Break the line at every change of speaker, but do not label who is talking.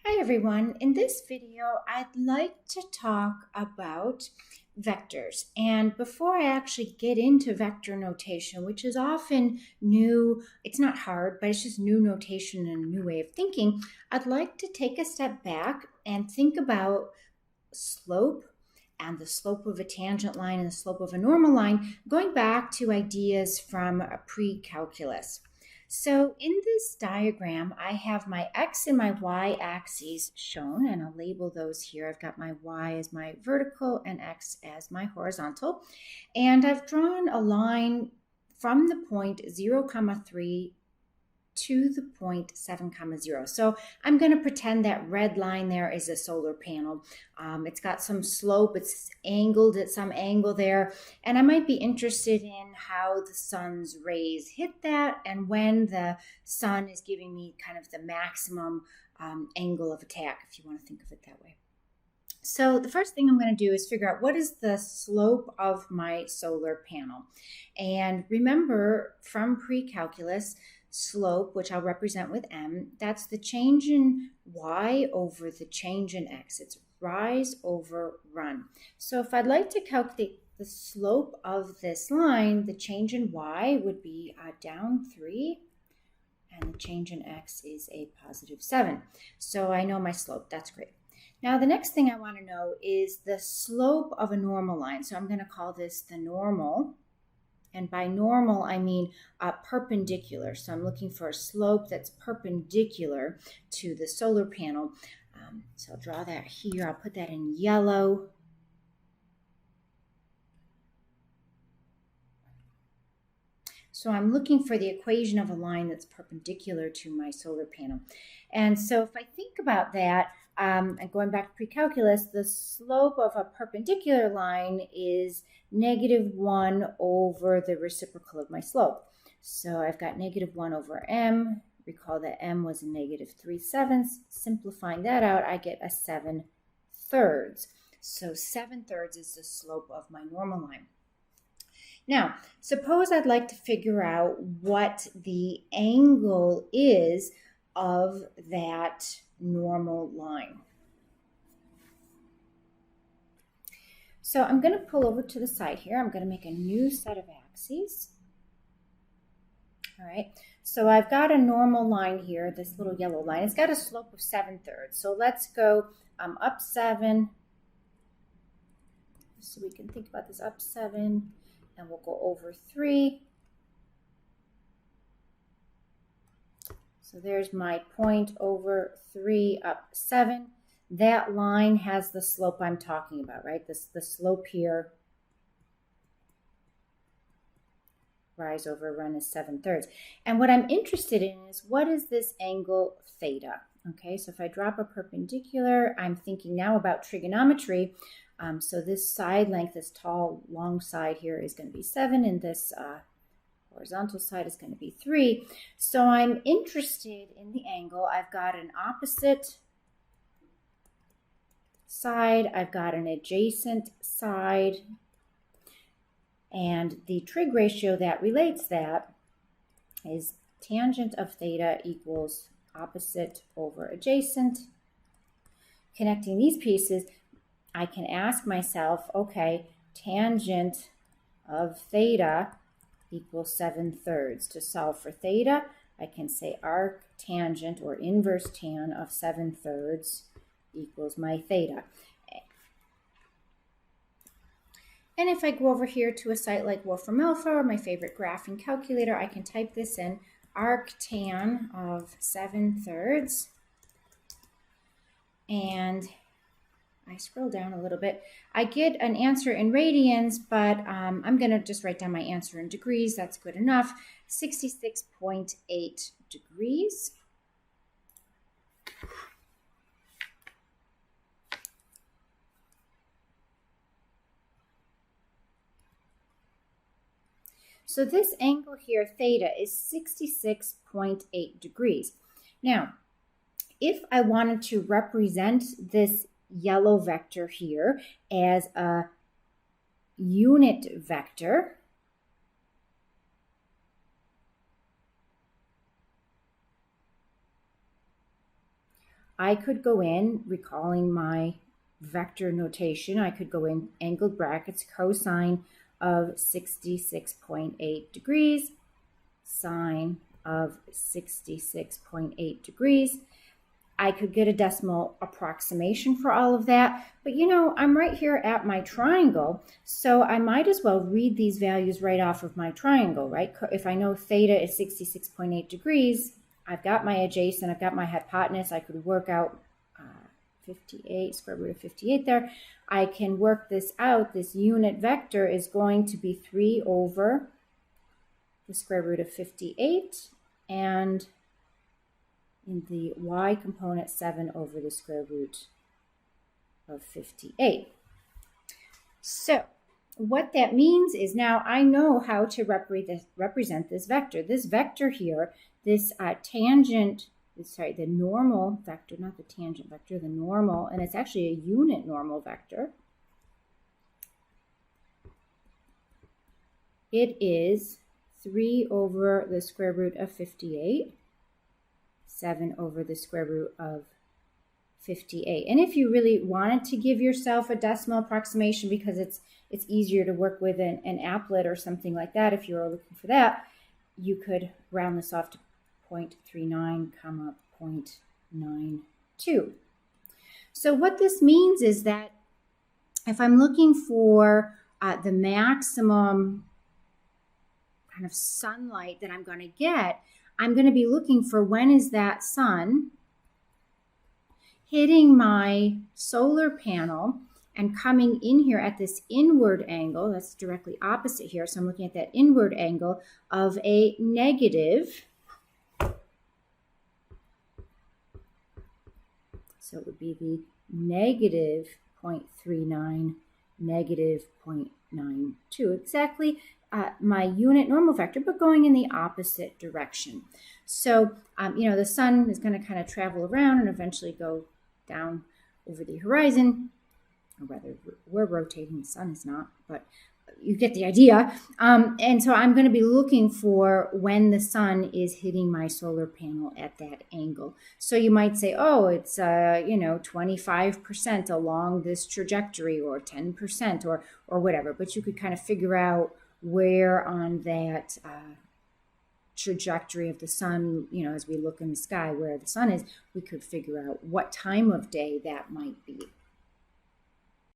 Hi everyone. In this video, I'd like to talk about vectors. And before I actually get into vector notation, which is often new, it's not hard, but it's just new notation and a new way of thinking, I'd like to take a step back and think about slope and the slope of a tangent line and the slope of a normal line, going back to ideas from pre-calculus. So in this diagram, I have my x and my y axes shown, and I'll label those here. I've got my y as my vertical and x as my horizontal. And I've drawn a line from the point 0, 3 to the point 7, 0. So I'm going to pretend that red line there is a solar panel. It's got some slope, it's angled at some angle there, and I might be interested in how the sun's rays hit that and when the sun is giving me kind of the maximum angle of attack, if you want to think of it that way. So the first thing I'm going to do is figure out what is the slope of my solar panel. And remember from pre-calculus, slope, which I'll represent with m, that's the change in y over the change in x. It's rise over run. So if I'd like to calculate the slope of this line, the change in y would be down 3, and the change in x is a positive 7. So I know my slope. That's great. Now, the next thing I want to know is the slope of a normal line. So I'm going to call this the normal. And by normal, I mean perpendicular. So I'm looking for a slope that's perpendicular to the solar panel. So I'll draw that here. I'll put that in yellow. So I'm looking for the equation of a line that's perpendicular to my solar panel. And so if I think about that, and going back to pre-calculus, the slope of a perpendicular line is -1 over the reciprocal of my slope. So I've got -1 over m. Recall that m was a -3/7. Simplifying that out, I get a 7/3. So 7/3 is the slope of my normal line. Now, suppose I'd like to figure out what the angle is of that normal line. So I'm going to pull over to the side here. I'm going to make a new set of axes. All right, so I've got a normal line here, this little yellow line. It's got a slope of 7/3. So let's go up 7. So we can think about this up 7. And we'll go over 3. So there's my point over 3 up 7. That line has the slope I'm talking about, right? The slope here, rise over run, is 7/3. And what I'm interested in is what is this angle theta? Okay, so if I drop a perpendicular, I'm thinking now about trigonometry. So this side length, this tall, long side here is going to be 7, and this horizontal side is going to be 3. So I'm interested in the angle. I've got an opposite side. I've got an adjacent side. And the trig ratio that relates that is tangent of theta equals opposite over adjacent. Connecting these pieces, I can ask myself, okay, tangent of theta equals 7/3. To solve for theta, I can say arc tangent or inverse tan of 7/3 equals my theta. And if I go over here to a site like Wolfram Alpha or my favorite graphing calculator, I can type this in, arc tan of 7/3. And I scroll down a little bit. I get an answer in radians, but I'm going to just write down my answer in degrees. That's good enough. 66.8 degrees. So this angle here, theta, is 66.8 degrees. Now, if I wanted to represent this yellow vector here as a unit vector, I could go in, recalling my vector notation, I could go in angled brackets, cosine of 66.8 degrees, sine of 66.8 degrees. I could get a decimal approximation for all of that, but you know, I'm right here at my triangle, so I might as well read these values right off of my triangle, right? If I know theta is 66.8 degrees, I've got my adjacent, I've got my hypotenuse, I could work out 58, square root of 58 there. I can work this out. This unit vector is going to be 3 over the square root of 58, and in the y component, 7 over the square root of 58. So what that means is now I know how to represent this vector. This vector here, this the normal vector, not the tangent vector, the normal, and it's actually a unit normal vector. It is 3 over the square root of 58, 7 over the square root of 58. And if you really wanted to give yourself a decimal approximation because it's easier to work with an applet or something like that, if you were looking for that, you could round this off to 0.39, 0.92. So what this means is that if I'm looking for the maximum kind of sunlight that I'm going to get, I'm going to be looking for when is that sun hitting my solar panel and coming in here at this inward angle. That's directly opposite here. So I'm looking at that inward angle of a negative. So it would be the negative 0.39, negative 0.92. Exactly my unit normal vector, but going in the opposite direction. So, you know, the sun is going to kind of travel around and eventually go down over the horizon, or rather we're rotating, the sun is not, but you get the idea. And so I'm going to be looking for when the sun is hitting my solar panel at that angle. So you might say, oh, it's, you know, 25% along this trajectory, or 10%, or whatever. But you could kind of figure out where on that trajectory of the sun, you know, as we look in the sky where the sun is, we could figure out what time of day that might be.